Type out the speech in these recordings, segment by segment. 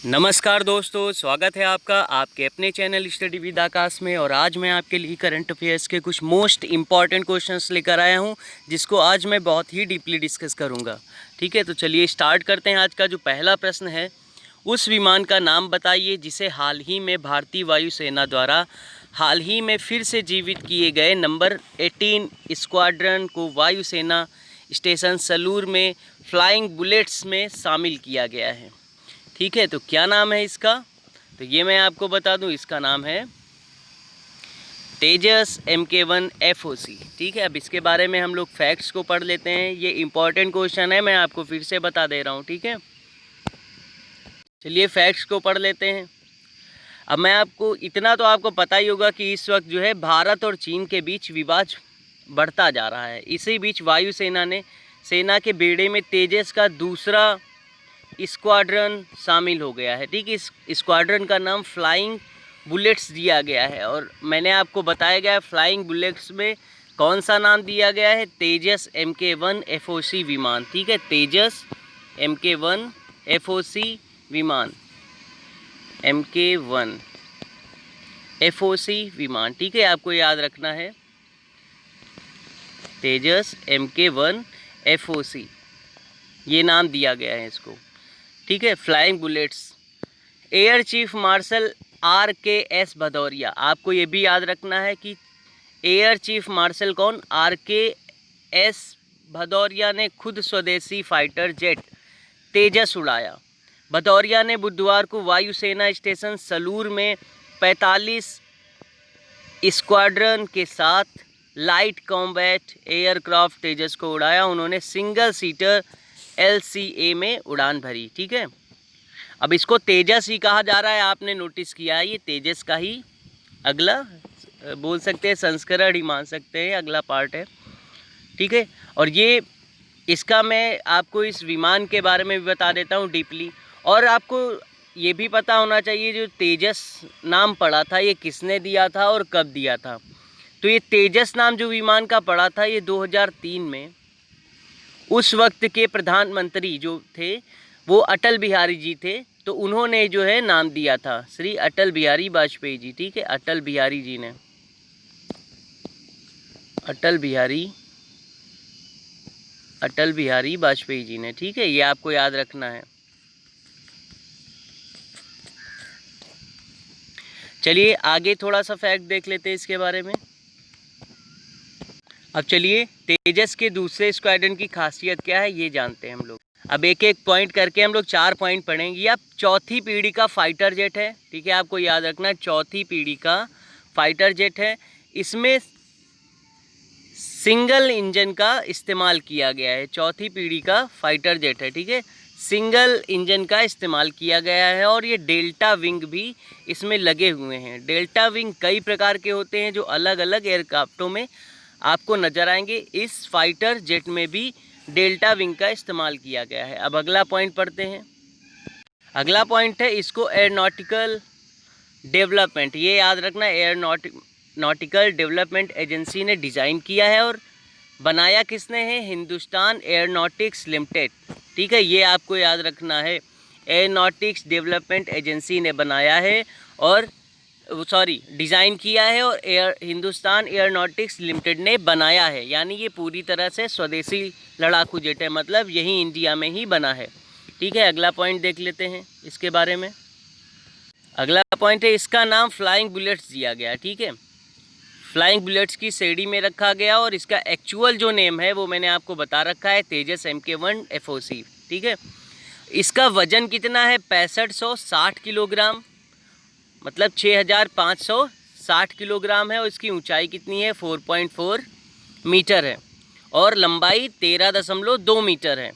नमस्कार दोस्तों, स्वागत है आपका आपके अपने चैनल स्टडी विद आकाश में। और आज मैं आपके लिए करंट अफेयर्स के कुछ मोस्ट इम्पॉर्टेंट क्वेश्चंस लेकर आया हूं, जिसको आज मैं बहुत ही डीपली डिस्कस करूंगा। ठीक है, तो चलिए स्टार्ट करते हैं। आज का जो पहला प्रश्न है, उस विमान का नाम बताइए जिसे हाल ही में भारतीय वायुसेना द्वारा हाल ही में फिर से जीवित किए गए नंबर 18 स्क्वाड्रन को वायुसेना स्टेशन सलूर में फ्लाइंग बुलेट्स में शामिल किया गया है। ठीक है, तो क्या नाम है इसका? तो ये मैं आपको बता दूं, इसका नाम है तेजस MK1 FOC। ठीक है, अब इसके बारे में हम लोग फैक्ट्स को पढ़ लेते हैं। ये इम्पॉर्टेंट क्वेश्चन है, मैं आपको फिर से बता दे रहा हूँ। ठीक है, चलिए फैक्ट्स को पढ़ लेते हैं। अब मैं आपको इतना तो आपको पता ही होगा कि इस वक्त जो है भारत और चीन के बीच विवाद बढ़ता जा रहा है। इसी बीच वायुसेना ने सेना के बेड़े में तेजस का दूसरा स्क्वाड्रन शामिल हो गया है। ठीक है, इस स्क्वाड्रन का नाम फ्लाइंग बुलेट्स दिया गया है। और मैंने आपको बताया गया है फ्लाइंग बुलेट्स में कौन सा नाम दिया गया है, तेजस MK1 FOC विमान। ठीक है, तेजस MK1 FOC विमान, MK1 FOC विमान। ठीक है, आपको याद रखना है तेजस MK1 FOC, ये नाम दिया गया है इसको। ठीक है, flying bullets. Air chief marshal RKS Bhadauria, आपको ये भी याद रखना है कि एयर चीफ मार्शल कौन, RKS भदौरिया ने खुद स्वदेशी फाइटर जेट तेजस उड़ाया। भदौरिया ने बुधवार को वायुसेना स्टेशन सलूर में 45 स्क्वाड्रन के साथ लाइट कॉम्बैट एयरक्राफ्ट तेजस को उड़ाया। उन्होंने सिंगल सीटर LCA में उड़ान भरी। ठीक है, अब इसको तेजस ही कहा जा रहा है, आपने नोटिस किया है। ये तेजस का ही अगला बोल सकते हैं, संस्करण ही मान सकते हैं, अगला पार्ट है। ठीक है, और ये इसका मैं आपको इस विमान के बारे में भी बता देता हूँ डीपली। और आपको ये भी पता होना चाहिए जो तेजस नाम पड़ा था ये किसने दिया था और कब दिया था। तो ये तेजस नाम जो विमान का पड़ा था ये 2003 में उस वक्त के प्रधानमंत्री जो थे वो अटल बिहारी जी थे, तो उन्होंने जो है नाम दिया था, श्री अटल बिहारी वाजपेयी जी। ठीक है, अटल बिहारी जी ने, अटल बिहारी वाजपेयी जी ने। ठीक है, ये आपको याद रखना है। चलिए आगे थोड़ा सा फैक्ट देख लेते हैं इसके बारे में। अब चलिए तेजस के दूसरे स्क्वाड्रन की खासियत क्या है ये जानते हैं हम लोग। अब एक एक पॉइंट करके हम लोग 4 पॉइंट पढ़ेंगे। अब चौथी पीढ़ी का फाइटर जेट है। ठीक है, आपको याद रखना है चौथी पीढ़ी का फाइटर जेट है। इसमें सिंगल इंजन का इस्तेमाल किया गया है। चौथी पीढ़ी का फाइटर जेट है। ठीक है, सिंगल इंजन का इस्तेमाल किया गया है। और ये डेल्टा विंग भी इसमें लगे हुए हैं। डेल्टा विंग कई प्रकार के होते हैं जो अलग अलग एयरक्राफ्टों में आपको नज़र आएंगे। इस फाइटर जेट में भी डेल्टा विंग का इस्तेमाल किया गया है। अब अगला पॉइंट पढ़ते हैं। अगला पॉइंट है, इसको एयरोनॉटिकल डेवलपमेंट, ये याद रखना, एयरोनॉटिकल डेवलपमेंट एजेंसी ने डिज़ाइन किया है। और बनाया किसने है, हिंदुस्तान एयरोनॉटिक्स लिमिटेड। ठीक है, ये आपको याद रखना है, एयरोनॉटिक्स डेवलपमेंट एजेंसी ने बनाया है और डिज़ाइन किया है, और हिंदुस्तान एयरोनॉटिक्स लिमिटेड ने बनाया है। यानी ये पूरी तरह से स्वदेशी लड़ाकू जेट है, मतलब यही इंडिया में ही बना है। ठीक है, अगला पॉइंट देख लेते हैं इसके बारे में। अगला पॉइंट है, इसका नाम फ्लाइंग बुलेट्स दिया गया। ठीक है, फ्लाइंग बुलेट्स की श्रेणी में रखा गया। और इसका एक्चुअल जो नेम है वो मैंने आपको बता रखा है, तेजस MK1 FOC। ठीक है, इसका वजन कितना है, 6560 किलोग्राम, मतलब 6560 किलोग्राम है। और इसकी ऊंचाई कितनी है, 4.4 मीटर है। और लंबाई 13.2 मीटर है।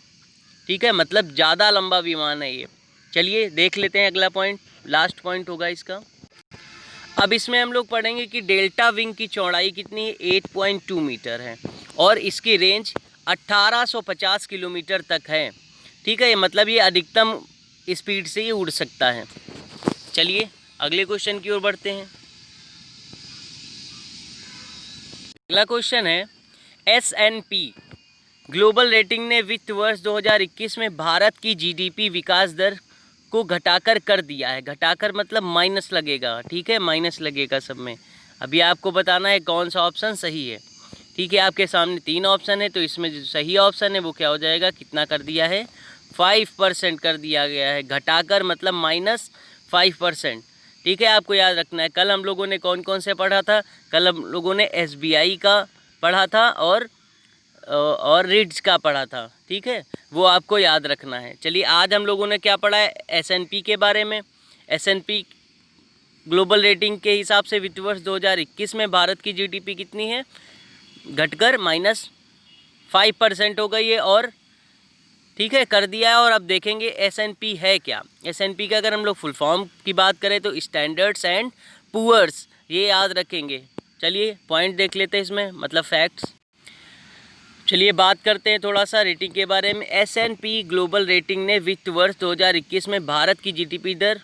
ठीक है, मतलब ज़्यादा लंबा विमान है ये। चलिए देख लेते हैं अगला पॉइंट, लास्ट पॉइंट होगा इसका। अब इसमें हम लोग पढ़ेंगे कि डेल्टा विंग की चौड़ाई कितनी है, 8.2 मीटर है। और इसकी रेंज 1850 किलोमीटर तक है। ठीक है, मतलब ये अधिकतम स्पीड से ये उड़ सकता है। चलिए अगले क्वेश्चन की ओर बढ़ते हैं। अगला क्वेश्चन है, S&P ग्लोबल रेटिंग ने वित्त वर्ष 2021 में भारत की GDP विकास दर को घटाकर कर दिया है। घटाकर मतलब माइनस लगेगा, ठीक है, माइनस लगेगा सब में। अभी आपको बताना है कौन सा ऑप्शन सही है, ठीक है। आपके सामने 3 ऑप्शन है, तो इसमें जो सही ऑप्शन है वो क्या हो जाएगा, कितना कर दिया है, 5% कर दिया गया है। घटाकर मतलब -5%, ठीक है। आपको याद रखना है। कल हम लोगों ने कौन कौन से पढ़ा था, कल हम लोगों ने SBI का पढ़ा था और रीड्स का पढ़ा था, ठीक है, वो आपको याद रखना है। चलिए आज हम लोगों ने क्या पढ़ा है, S&P के बारे में। S&P ग्लोबल रेटिंग के हिसाब से वित्त वर्ष 2021 में भारत की GDP कितनी है, घटकर -5% हो गई है, और ठीक है कर दिया है। और अब देखेंगे S&P है क्या। S&P का अगर हम लोग फुल फॉर्म की बात करें तो स्टैंडर्ड्स एंड पुअर्स, ये याद रखेंगे। चलिए पॉइंट देख लेते हैं इसमें, मतलब फैक्ट्स। चलिए बात करते हैं थोड़ा सा रेटिंग के बारे में। S&P ग्लोबल रेटिंग ने वित्त वर्ष 2021 में भारत की GDP दर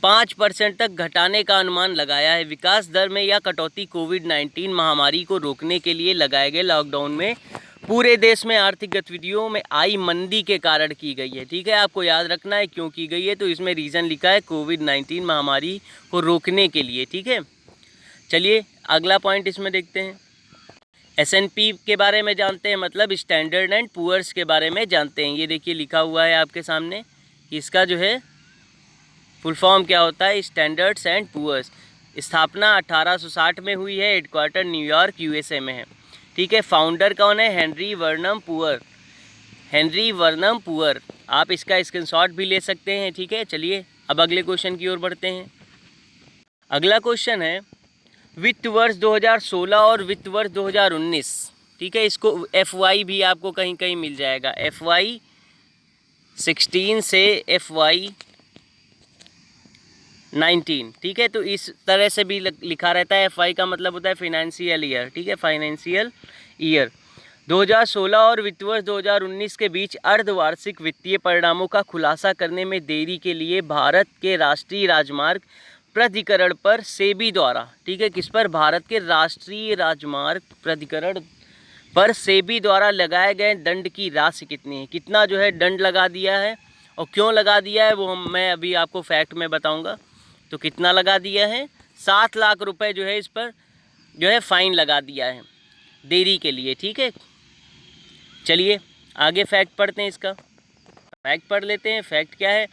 5% तक घटाने का अनुमान लगाया है। विकास दर में यह कटौती कोविड-19 महामारी को रोकने के लिए लगाए गए लॉकडाउन में पूरे देश में आर्थिक गतिविधियों में आई मंदी के कारण की गई है, ठीक है। आपको याद रखना है क्यों की गई है, तो इसमें रीज़न लिखा है कोविड-19 महामारी को रोकने के लिए, ठीक है। चलिए अगला पॉइंट इसमें देखते हैं। S&P के बारे में जानते हैं, मतलब स्टैंडर्ड एंड पुअर्स के बारे में जानते हैं। ये देखिए लिखा हुआ है आपके सामने कि इसका जो है फुल फॉर्म क्या होता है, स्टैंडर्ड्स एंड पुअर्स। स्थापना 1860 में हुई है, हेडक्वार्टर न्यूयॉर्क USA में है, ठीक है। फाउंडर कौन है, हेनरी वर्नम पुअर, हेनरी वर्नम पुअर। आप इसका स्क्रीनशॉट भी ले सकते हैं, ठीक है। चलिए अब अगले क्वेश्चन की ओर बढ़ते हैं। अगला क्वेश्चन है वित्त वर्ष 2016 और वित्त वर्ष 2019, ठीक है। इसको FY भी आपको कहीं कहीं मिल जाएगा, FY 16 से FY 19, ठीक है। तो इस तरह से भी लिखा रहता है। FY का मतलब होता है फाइनेंशियल ईयर, ठीक है, फाइनेंशियल ईयर। 2016 और वित्त वर्ष 2019 के बीच अर्धवार्षिक वित्तीय परिणामों का खुलासा करने में देरी के लिए भारत के राष्ट्रीय राजमार्ग प्राधिकरण पर सेबी द्वारा, ठीक है, किस पर, भारत के राष्ट्रीय राजमार्ग प्राधिकरण पर सेबी द्वारा लगाए गए दंड की राशि कितनी है। कितना जो है दंड लगा दिया है और क्यों लगा दिया है वो मैं अभी आपको फैक्ट में बताऊंगा। तो कितना लगा दिया है, 7 लाख रुपए जो है इस पर जो है फाइन लगा दिया है देरी के लिए, ठीक है। चलिए आगे फैक्ट पढ़ते हैं, इसका फैक्ट पढ़ लेते हैं। फैक्ट क्या है,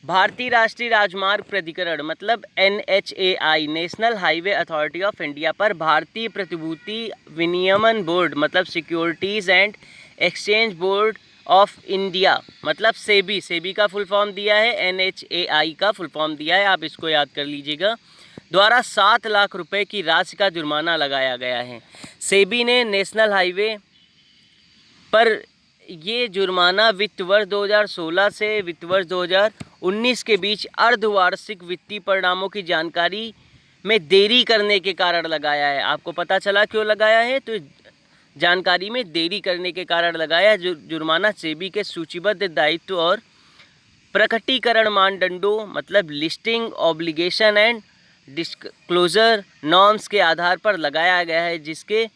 भारतीय राष्ट्रीय राजमार्ग प्राधिकरण मतलब NHAI national highway authority of India पर भारतीय प्रतिभूति विनियमन बोर्ड मतलब securities and exchange board of India मतलब सेबी, सेबी का फुल फॉर्म दिया है, NHAI का फुल फॉर्म दिया है, आप इसको याद कर लीजिएगा, द्वारा 7 लाख रुपए की राशि का जुर्माना लगाया गया है। सेबी ने नेशनल हाईवे पर ये जुर्माना वित्त वर्ष 2016 से वित्त वर्ष 2019 के बीच अर्धवार्षिक वित्तीय परिणामों की जानकारी में देरी करने के कारण लगाया है। आपको पता चला क्यों लगाया है, तो जानकारी में देरी करने के कारण लगाया है। जुर्माना सेबी के सूचीबद्ध दायित्व और प्रकटीकरण मानदंडों मतलब listing obligation and disclosure norms के आधार पर लगाया गया है, जिसके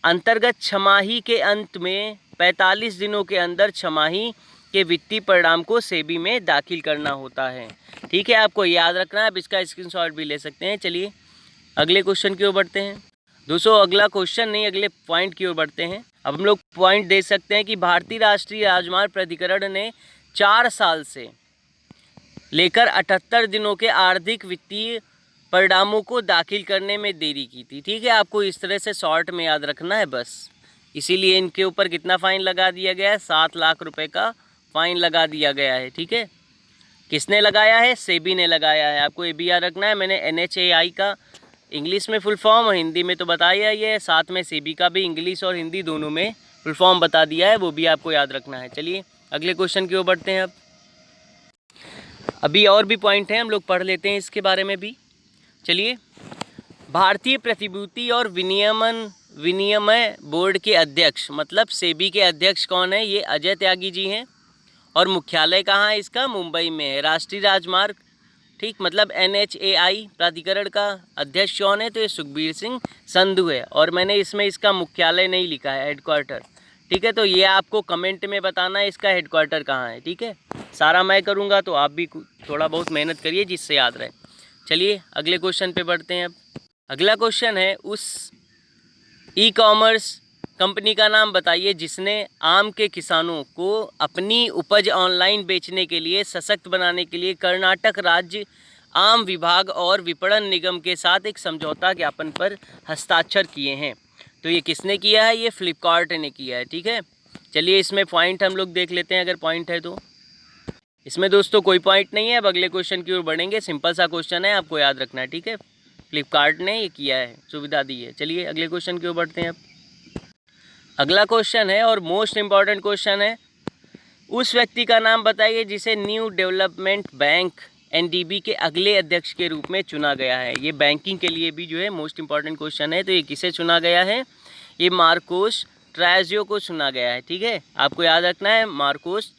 अंतर्गत छमाही के अंत में 45 दिनों के अंदर छमाही के वित्तीय परिणाम को सेबी में दाखिल करना होता है, ठीक है। आपको याद रखना है, आप इसका स्क्रीनशॉट भी ले सकते हैं। चलिए अगले क्वेश्चन की ओर बढ़ते हैं। दोस्तों अगला क्वेश्चन नहीं, अगले पॉइंट की ओर बढ़ते हैं। अब हम लोग पॉइंट देख सकते हैं कि भारतीय राष्ट्रीय राजमार्ग प्राधिकरण ने 4 साल से लेकर 78 दिनों के आर्थिक वित्तीय परिणामों को दाखिल करने में देरी की थी, ठीक है। आपको इस तरह से शॉर्ट में याद रखना है बस। इसीलिए इनके ऊपर कितना फ़ाइन लगा दिया गया है, 7 लाख रुपए का फ़ाइन लगा दिया गया है, ठीक है। किसने लगाया है, सेबी ने लगाया है। आपको ये भी याद रखना है, मैंने NHAI का इंग्लिश में फुल फॉर्म और हिंदी में तो बताया ही है, साथ में सेबी का भी इंग्लिश और हिंदी दोनों में फुल फॉर्म बता दिया है, वो भी आपको याद रखना है। चलिए अगले क्वेश्चन की ओर बढ़ते हैं। अब अभी और भी पॉइंट हैं, हम लोग पढ़ लेते हैं इसके बारे में भी। चलिए भारतीय प्रतिभूति और विनिमय बोर्ड के अध्यक्ष मतलब सेबी के अध्यक्ष कौन है, ये अजय त्यागी जी हैं, और मुख्यालय कहाँ है इसका, मुंबई में है। राष्ट्रीय राजमार्ग, ठीक, मतलब NHAI प्राधिकरण का अध्यक्ष कौन है, तो ये सुखबीर सिंह संधू है, और मैंने इसमें इसका मुख्यालय नहीं लिखा है, हेडक्वार्टर, ठीक है। तो ये आपको कमेंट में बताना है इसका हेडक्वार्टर कहाँ है, ठीक है। सारा मैं करूँगा तो आप भी थोड़ा बहुत मेहनत करिए जिससे याद रहे। चलिए अगले क्वेश्चन पे बढ़ते हैं। अब अगला क्वेश्चन है, उस ई कॉमर्स कंपनी का नाम बताइए जिसने आम के किसानों को अपनी उपज ऑनलाइन बेचने के लिए सशक्त बनाने के लिए कर्नाटक राज्य आम विभाग और विपणन निगम के साथ एक समझौता ज्ञापन पर हस्ताक्षर किए हैं। तो ये किसने किया है? ये फ्लिपकार्ट ने किया है। ठीक है, चलिए इसमें पॉइंट हम लोग देख लेते हैं, अगर पॉइंट है तो। इसमें दोस्तों कोई पॉइंट नहीं है। अब अगले क्वेश्चन की ओर बढ़ेंगे। सिंपल सा क्वेश्चन है, आपको याद रखना है। ठीक है, फ्लिपकार्ट ने ये किया है, सुविधा दी है। चलिए अगले क्वेश्चन की ओर बढ़ते हैं। अब अगला क्वेश्चन है और मोस्ट इम्पॉर्टेंट क्वेश्चन है, उस व्यक्ति का नाम बताइए जिसे न्यू डेवलपमेंट बैंक एनडीबी के अगले अध्यक्ष के रूप में चुना गया है। ये बैंकिंग के लिए भी जो है मोस्ट इम्पॉर्टेंट क्वेश्चन है। तो ये किसे चुना गया है? ये मार्कोस ट्राइजियो को चुना गया है। ठीक है, आपको याद रखना है, मार्कोस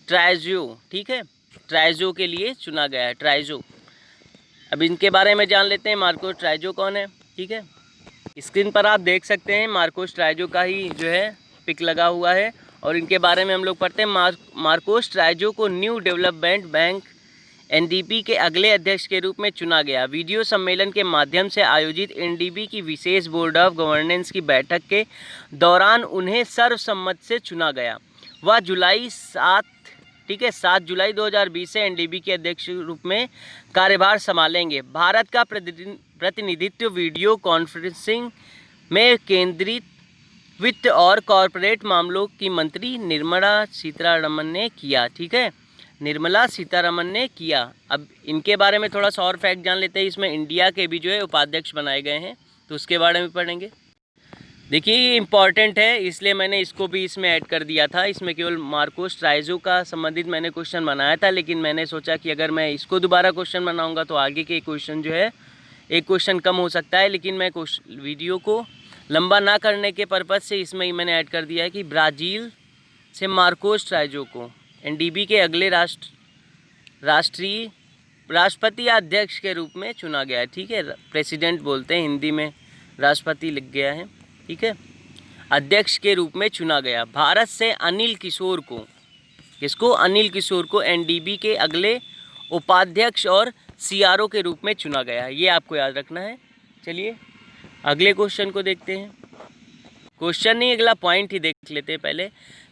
ट्राइजियो। ठीक है, ट्राइजियो के लिए चुना गया है, ट्राइजियो। अब इनके बारे में जान लेते हैं, मार्कोस ट्राइजियो कौन है। ठीक है, स्क्रीन पर आप देख सकते हैं मार्कोस ट्राइजियो का ही जो है पिक लगा हुआ है और इनके बारे में हम लोग पढ़ते हैं। मार्कोस ट्राइजियो को न्यू डेवलपमेंट बैंक एनडीबी के अगले अध्यक्ष के रूप में चुना गया। वीडियो सम्मेलन के माध्यम से आयोजित एनडीबी की विशेष बोर्ड ऑफ गवर्नेंस की बैठक के दौरान उन्हें सर्वसम्मत से चुना गया। वह जुलाई 7 जुलाई 2020 से एनडीबी के अध्यक्ष के रूप में कार्यभार संभालेंगे। भारत का प्रतिनिधित्व वीडियो कॉन्फ्रेंसिंग में केंद्रित वित्त और कॉरपोरेट मामलों की मंत्री निर्मला सीतारमण ने किया। ठीक है, निर्मला सीतारमण ने किया। अब इनके बारे में थोड़ा सा और फैक्ट जान लेते हैं। इसमें इंडिया के भी जो है उपाध्यक्ष बनाए गए हैं, तो उसके बारे में पढ़ेंगे। देखिए ये इम्पॉर्टेंट है, इसलिए मैंने इसको भी इसमें ऐड कर दिया था। इसमें केवल मार्कोस ट्राइजियो का संबंधित मैंने क्वेश्चन बनाया था, लेकिन मैंने सोचा कि अगर मैं इसको दोबारा क्वेश्चन बनाऊंगा तो आगे के क्वेश्चन जो है एक क्वेश्चन कम हो सकता है। लेकिन मैं वीडियो को लंबा ना करने के पर्पज़ से इसमें ही मैंने ऐड कर दिया है कि ब्राज़ील से मार्कोस ट्राइजियो को एनडीबी के अगले राष्ट्रपति अध्यक्ष के रूप में चुना गया है। ठीक है, प्रेसिडेंट बोलते हैं हिंदी में, राष्ट्रपति लिख गया है। ठीक है, अध्यक्ष के रूप में चुना गया। भारत से अनिल किशोर को, किसको? अनिल किशोर को एनडीबी के अगले उपाध्यक्ष और सीआरओ के रूप में चुना गया है। ये आपको याद रखना है। चलिए अगले क्वेश्चन को देखते हैं। क्वेश्चन नहीं, अगला पॉइंट ही देख लेते हैं पहले।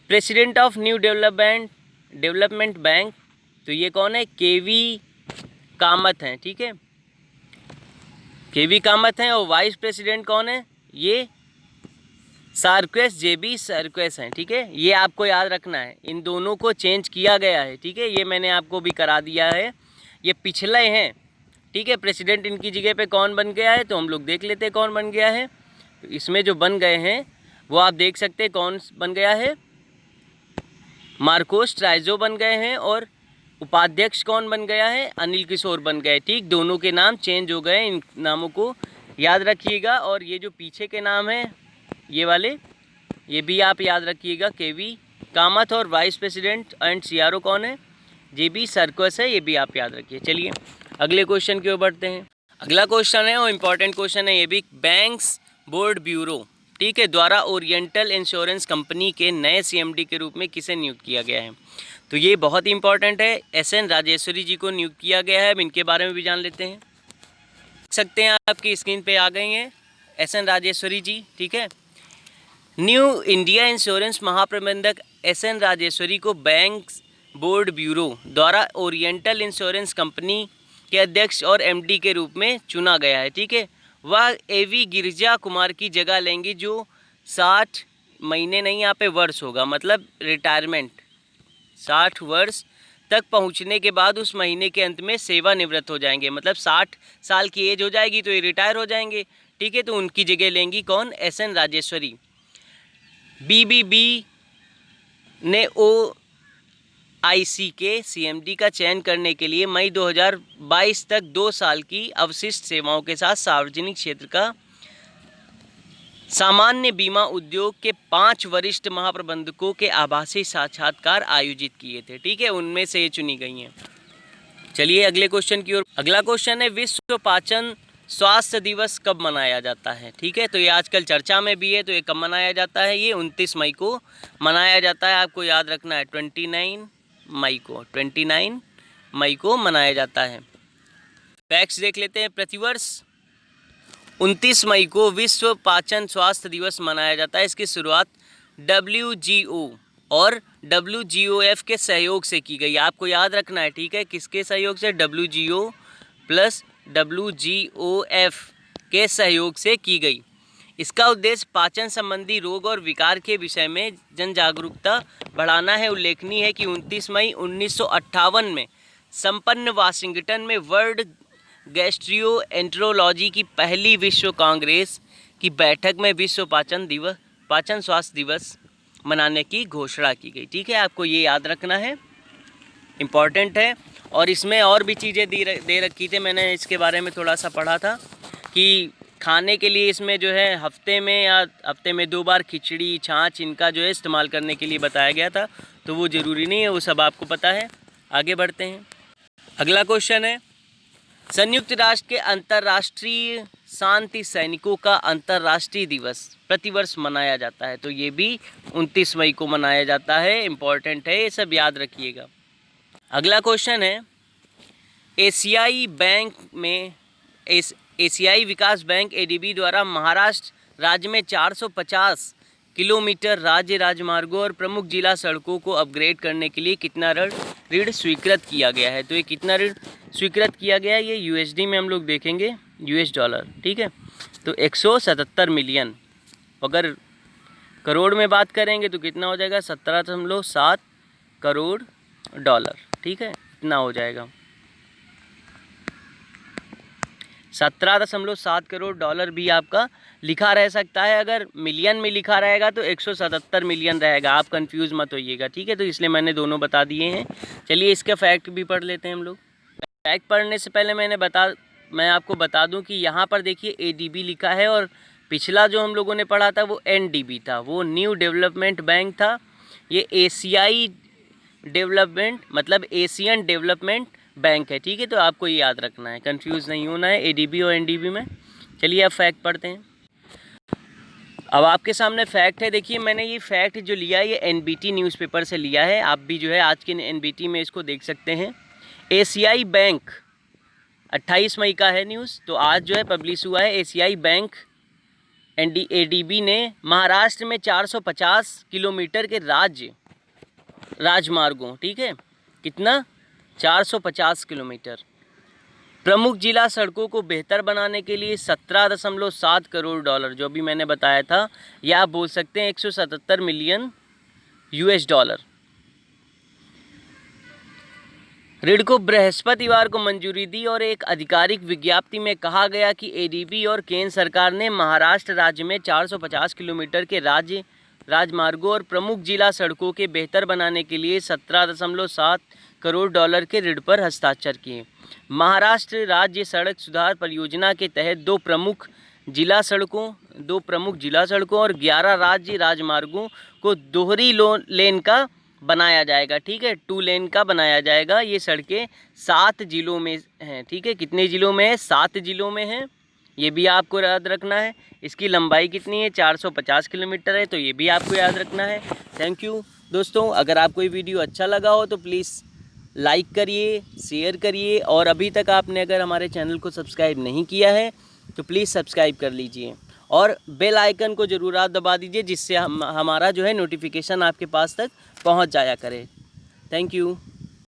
President of new development bank, तो ये कौन है? केवी कामत हैं। ठीक है, केवी कामत हैं। और वाइस प्रेसिडेंट कौन है? ये सार्क्वेस, जेबी सार्क्वेस हैं। ठीक है, ये आपको याद रखना है। इन दोनों को चेंज किया गया है। ठीक है, ये मैंने आपको भी करा दिया है, ये पिछले हैं। ठीक है, प्रेसिडेंट इनकी जगह पे कौन बन गया है तो हम लोग देख लेते हैं कौन बन गया है। तो इसमें जो बन गए हैं वो आप देख सकते हैं कौन बन गया है, मार्कोस ट्राइजियो बन गए हैं। और उपाध्यक्ष कौन बन गया है? अनिल किशोर बन गए। ठीक, दोनों के नाम चेंज हो गए, इन नामों को याद रखिएगा। और ये जो पीछे के नाम हैं ये वाले, ये भी आप याद रखिएगा, केवी कामत। और वाइस प्रेसिडेंट एंड सीआरओ कौन है? जेबी सार्क्वेस है, ये भी आप याद रखिए। चलिए अगले क्वेश्चन की ओर बढ़ते हैं। अगला क्वेश्चन है और इम्पॉर्टेंट क्वेश्चन है ये भी, बैंक्स बोर्ड ब्यूरो, ठीक है, द्वारा ओरिएंटल इंश्योरेंस कंपनी के नए सीएमडी के रूप में किसे नियुक्त किया गया है? तो ये बहुत ही इंपॉर्टेंट है, एसएन राजेश्वरी जी को नियुक्त किया गया है। अब इनके बारे में भी जान लेते हैं। देख सकते हैं आपकी स्क्रीन पे आ गई हैं एसएन राजेश्वरी जी। ठीक है, न्यू इंडिया इंश्योरेंस महाप्रबंधक एसएन राजेश्वरी को बैंक्स बोर्ड ब्यूरो द्वारा ओरिएंटल इंश्योरेंस कंपनी के अध्यक्ष और एमडी के रूप में चुना गया है। ठीक है, वह एवी गिरिजा कुमार की जगह लेंगी जो 60 महीने नहीं, यहाँ पे वर्ष होगा, मतलब रिटायरमेंट 60 वर्ष तक पहुँचने के बाद उस महीने के अंत में सेवानिवृत्त हो जाएंगे। मतलब 60 साल की एज हो जाएगी तो ये रिटायर हो जाएंगे। ठीक है, तो उनकी जगह लेंगी कौन? एसएन राजेश्वरी। बीबीबी ने ओआईसी के सीएमडी का चयन करने के लिए मई 2022 तक 2 साल की अवशिष्ट सेवाओं के साथ सार्वजनिक क्षेत्र का सामान्य बीमा उद्योग के 5 वरिष्ठ महाप्रबंधकों के आभासी साक्षात्कार आयोजित किए थे। ठीक है, उनमें से ये चुनी गई हैं। चलिए अगले क्वेश्चन की ओर। अगला क्वेश्चन है, विश्व पाचन स्वास्थ्य दिवस कब मनाया जाता है? ठीक है, तो ये आजकल चर्चा में भी है, तो ये कब मनाया जाता है? ये 29 मई को मनाया जाता है। आपको याद रखना है 29 मई को, 29 मई को मनाया जाता है। फैक्ट्स देख लेते हैं। प्रतिवर्ष 29 मई को विश्व पाचन स्वास्थ्य दिवस मनाया जाता है। इसकी शुरुआत WGO और WGOF के सहयोग से की गई। आपको याद रखना है, ठीक है, किसके सहयोग से? WGO प्लस WGOF के सहयोग से की गई। इसका उद्देश्य पाचन संबंधी रोग और विकार के विषय में जन जागरूकता बढ़ाना है। उल्लेखनीय है कि 29 मई 1958 में संपन्न वाशिंगटन में वर्ल्ड गैस्ट्रोएंटेरोलॉजी की पहली विश्व कांग्रेस की बैठक में विश्व पाचन स्वास्थ्य दिवस मनाने की घोषणा की गई। ठीक है, आपको ये याद रखना है, इम्पॉर्टेंट है। और इसमें और भी चीज़ें दे रखी थी, मैंने इसके बारे में थोड़ा सा पढ़ा था कि खाने के लिए इसमें जो है हफ्ते में 2 बार खिचड़ी छाछ इनका जो है इस्तेमाल करने के लिए बताया गया था। तो वो ज़रूरी नहीं है, वो सब आपको पता है। आगे बढ़ते हैं। अगला क्वेश्चन है, संयुक्त राष्ट्र के अंतर्राष्ट्रीय शांति सैनिकों का अंतर्राष्ट्रीय दिवस प्रतिवर्ष मनाया जाता है। तो ये भी 29 मई को मनाया जाता है, इम्पॉर्टेंट है, ये सब याद रखिएगा। अगला क्वेश्चन है, एशियाई विकास बैंक ADB द्वारा महाराष्ट्र राज्य में 450 किलोमीटर राज्य राजमार्गों और प्रमुख जिला सड़कों को अपग्रेड करने के लिए कितना ऋण स्वीकृत किया गया है? तो ये कितना ऋण स्वीकृत किया गया है? ये USD में हम लोग देखेंगे, US डॉलर, ठीक है। तो 177 मिलियन। अगर करोड़ में बात करेंगे तो कितना हो जाएगा? 17.7 करोड़ डॉलर, ठीक है, इतना हो जाएगा। 17.7 करोड़ डॉलर भी आपका लिखा रह सकता है। अगर मिलियन में लिखा रहेगा तो 177 मिलियन रहेगा, आप कंफ्यूज मत होइएगा, ठीक है। तो इसलिए मैंने दोनों बता दिए हैं। चलिए इसका फैक्ट भी पढ़ लेते हैं हम लोग। फैक्ट पढ़ने से पहले मैं आपको बता दूं कि यहाँ पर देखिए ADB लिखा है और पिछला जो हम लोगों ने पढ़ा था वो NDB था, वो न्यू डेवलपमेंट बैंक था। ये एशियाई डेवलपमेंट मतलब एशियन डेवलपमेंट बैंक है, ठीक है। तो आपको ये याद रखना है, कंफ्यूज नहीं होना है ADB और NDB में। चलिए अब फैक्ट पढ़ते हैं। अब आपके सामने फैक्ट है, देखिए मैंने ये फैक्ट जो लिया है ये NBT न्यूज़पेपर से लिया है। आप भी जो है आज के NBT में इसको देख सकते हैं। एशियाई बैंक 28 मई का है न्यूज़, तो आज जो है पब्लिश हुआ है। एशियाई बैंक ADB ने महाराष्ट्र में 450 किलोमीटर के राजमार्गों, ठीक है, कितना? 450 किलोमीटर प्रमुख जिला सड़कों को बेहतर बनाने के लिए 17.7 करोड़ डॉलर, जो भी मैंने बताया था, या आप बोल सकते हैं 177 मिलियन US डॉलर ऋण को बृहस्पतिवार को मंजूरी दी। और एक आधिकारिक विज्ञप्ति में कहा गया कि ADB और केंद्र सरकार ने महाराष्ट्र राज्य में 450 किलोमीटर के राजमार्गों और प्रमुख जिला सड़कों के बेहतर बनाने के लिए 17.7 करोड़ डॉलर के ऋण पर हस्ताक्षर किए। महाराष्ट्र राज्य सड़क सुधार परियोजना के तहत 2 प्रमुख जिला सड़कों और 11 राज्य राजमार्गों को दोहरी लेन का बनाया जाएगा, ठीक है, 2 लेन का बनाया जाएगा। ये सड़कें 7 जिलों में हैं, ठीक है। कितने जिलों में है? 7 जिलों में है, ये भी आपको याद रखना है। इसकी लंबाई कितनी है? 450 किलोमीटर है, तो ये भी आपको याद रखना है। थैंक यू दोस्तों। अगर आपको ये वीडियो अच्छा लगा हो तो प्लीज़ लाइक करिए, शेयर करिए, और अभी तक आपने अगर हमारे चैनल को सब्सक्राइब नहीं किया है तो प्लीज़ सब्सक्राइब कर लीजिए और बेल आइकन को ज़रूर आप दबा दीजिए, जिससे हमारा जो है नोटिफिकेशन आपके पास तक पहुंच जाया करे। Thank you.